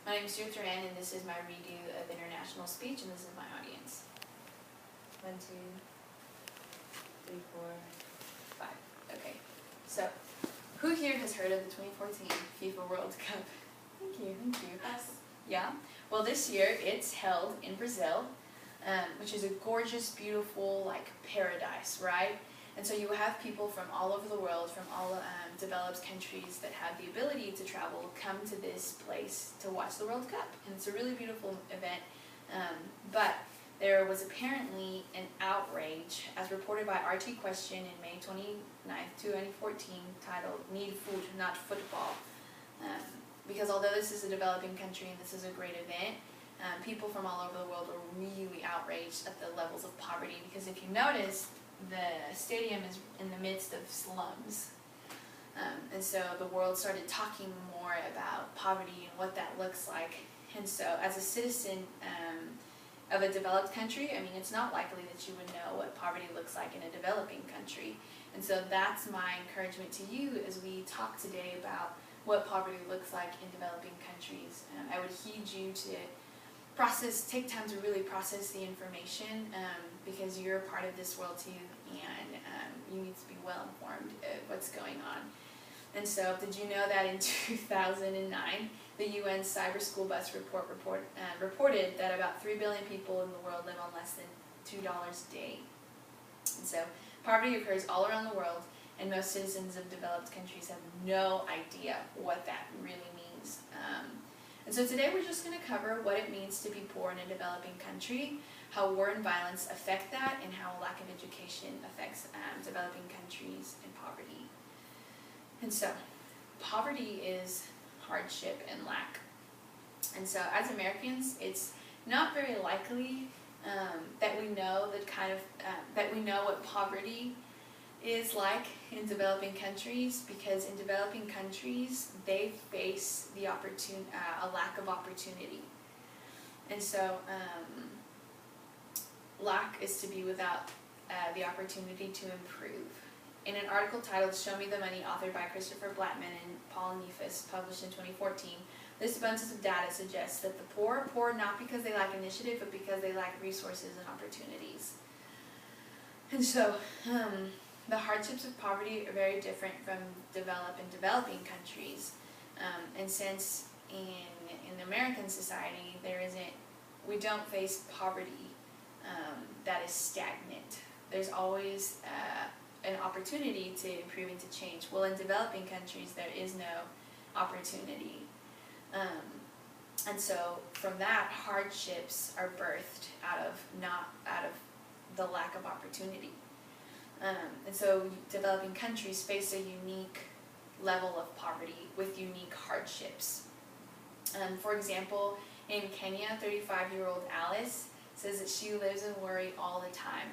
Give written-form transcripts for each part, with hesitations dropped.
My name is Stuart Duran, and this is my redo of international speech, and this is my audience. 1, 2, 3, 4, 5. Okay, so who here has heard of the 2014 FIFA World Cup? Thank you. Us. Yeah? Well, this year it's held in Brazil, which is a gorgeous, beautiful, like paradise, right? And so you have people from all over the world, from all developed countries that have the ability to travel, come to this place to watch the World Cup. And it's a really beautiful event. But there was apparently an outrage, as reported by RT Question in May 29th, 2014, titled "Need Food, Not Football." Because although this is a developing country and this is a great event, people from all over the world were really outraged at the levels of poverty. Because if you notice, the stadium is in the midst of slums. And so the world started talking more about poverty and what that looks like. And so as a citizen of a developed country, I mean, it's not likely that you would know what poverty looks like in a developing country. And so that's my encouragement to you as we talk today about what poverty looks like in developing countries. I would heed you to take time to really process the information because you're a part of this world too, and you need to be well informed of what's going on. And so, did you know that in 2009, the UN Cyber School Bus reported that about 3 billion people in the world live on less than $2 a day? And so, poverty occurs all around the world, and most citizens of developed countries have no idea what that really means. And so today we're just going to cover what it means to be poor in a developing country, how war and violence affect that, and how a lack of education affects developing countries and poverty. And so, poverty is hardship and lack. And so as Americans, it's not very likely that we know that we know what poverty is like in developing countries, because in developing countries they face the a lack of opportunity. And so lack is to be without the opportunity to improve. In an article titled "Show Me the Money," authored by Christopher Blattman and Paul Neifus, published in 2014, this abundance of data suggests that the poor are poor not because they lack initiative, but because they lack resources and opportunities. And so the hardships of poverty are very different from developing countries. And since in American society we don't face poverty that is stagnant. There's always an opportunity to improve and to change. Well, in developing countries, there is no opportunity. And so from that, hardships are birthed out of the lack of opportunity. And so developing countries face a unique level of poverty with unique hardships. For example, in Kenya, 35-year-old Alice says that she lives in worry all the time.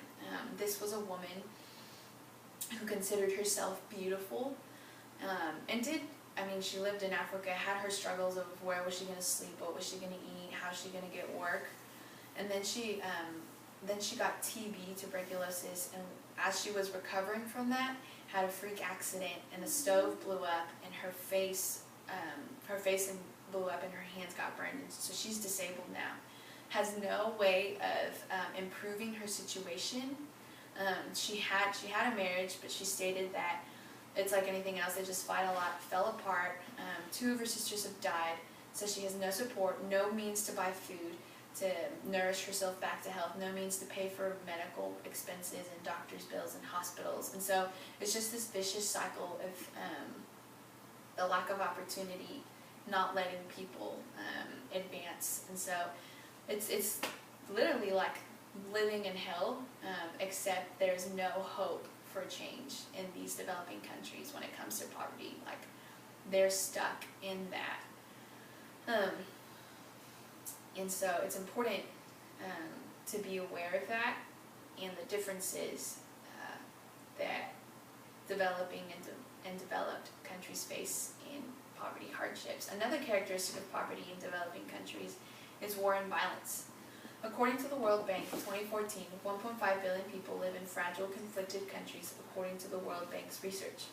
This was a woman who considered herself beautiful and she lived in Africa, had her struggles of where was she going to sleep, what was she going to eat, how was she going to get work. And then she got TB, tuberculosis, and as she was recovering from that, had a freak accident, and the stove blew up, and her face blew up, and her hands got burned, and so she's disabled now. Has no way of improving her situation. She had a marriage, but she stated that it's like anything else, they just fight a lot, fell apart. 2 of her sisters have died, so she has no support, no means to buy food, to nourish herself back to health, no means to pay for medical expenses and doctor's bills and hospitals. And so it's just this vicious cycle of the lack of opportunity, not letting people advance. And so it's literally like living in hell, except there's no hope for change in these developing countries when it comes to poverty. Like, they're stuck in that. And so it's important to be aware of that and the differences that developing and developed countries face in poverty hardships. Another characteristic of poverty in developing countries is war and violence. According to the World Bank, in 2014, 1.5 billion people live in fragile, conflicted countries, according to the World Bank's research.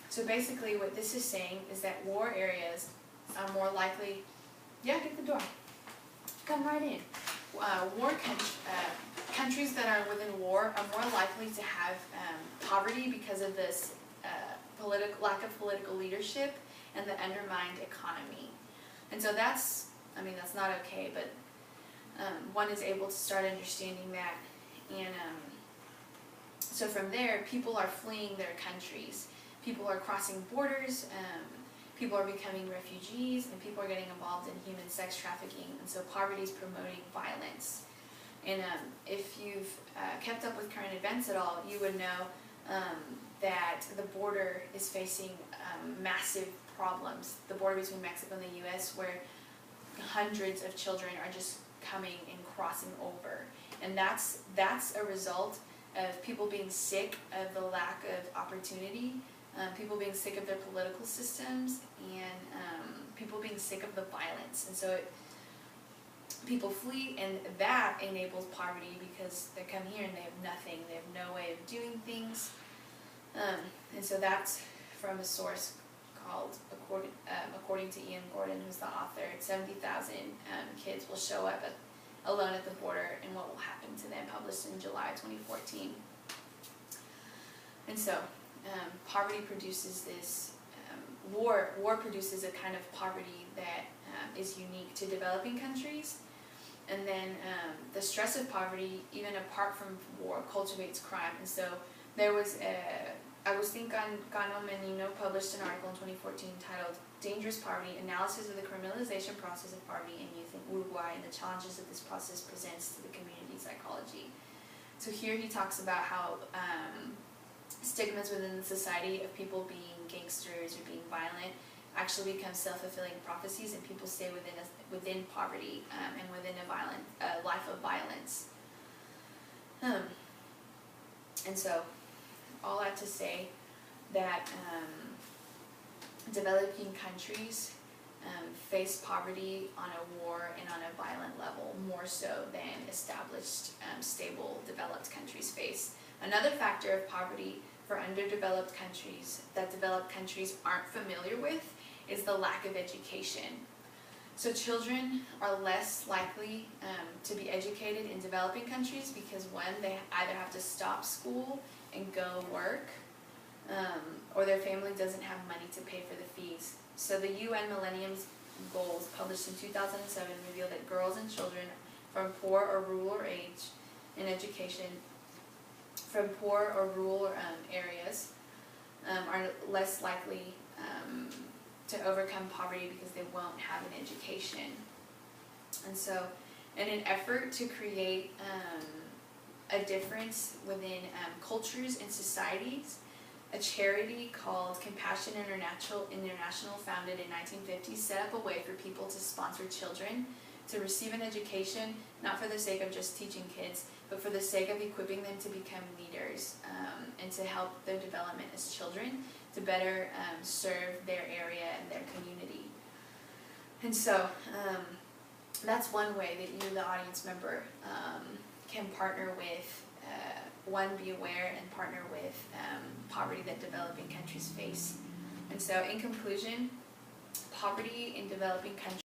So basically what this is saying is that war areas are more likely, yeah, get the door, come right in. Countries that are within war are more likely to have poverty because of this lack of political leadership and the undermined economy. And so that's not okay, but one is able to start understanding that. And so from there, people are fleeing their countries. People are crossing borders. People are becoming refugees, and people are getting involved in human sex trafficking. And so poverty is promoting violence. And if you've kept up with current events at all, you would know that the border is facing massive problems. The border between Mexico and the U.S., where hundreds of children are just coming and crossing over. And that's a result of people being sick of the lack of opportunity, people being sick of their political systems, and people being sick of the violence. And so people flee, and that enables poverty because they come here and they have nothing. They have no way of doing things. And so that's from a source called, according to Ian Gordon, who's the author, 70,000 kids will show up alone at the border, and what will happen to them, published in July 2014. And so poverty produces this, war produces a kind of poverty that is unique to developing countries. And then the stress of poverty, even apart from war, cultivates crime. And so there was Agustín Cano Menino published an article in 2014 titled "Dangerous Poverty: Analysis of the Criminalization Process of Poverty in Youth in Uruguay and the Challenges that this process presents to the community psychology." So here he talks about how stigmas within the society of people being gangsters or being violent actually become self-fulfilling prophecies, and people stay within poverty and within a life of violence. And so, all that to say that developing countries face poverty on a war and on a violent level more so than established, stable, developed countries face. Another factor of poverty for underdeveloped countries that developed countries aren't familiar with is the lack of education. So children are less likely to be educated in developing countries because, one, they either have to stop school and go work, or their family doesn't have money to pay for the fees. So the UN Millennium Goals, published in 2007, reveal that girls and children from poor or rural age in education, from poor or rural areas, are less likely to overcome poverty because they won't have an education. And so, in an effort to create a difference within cultures and societies, a charity called Compassion International, founded in 1950, set up a way for people to sponsor children to receive an education, not for the sake of just teaching kids, but for the sake of equipping them to become leaders and to help their development as children, to better serve their area and their community. And so that's one way that you, the audience member, can partner with, be aware and partner with poverty that developing countries face. And so in conclusion, poverty in developing countries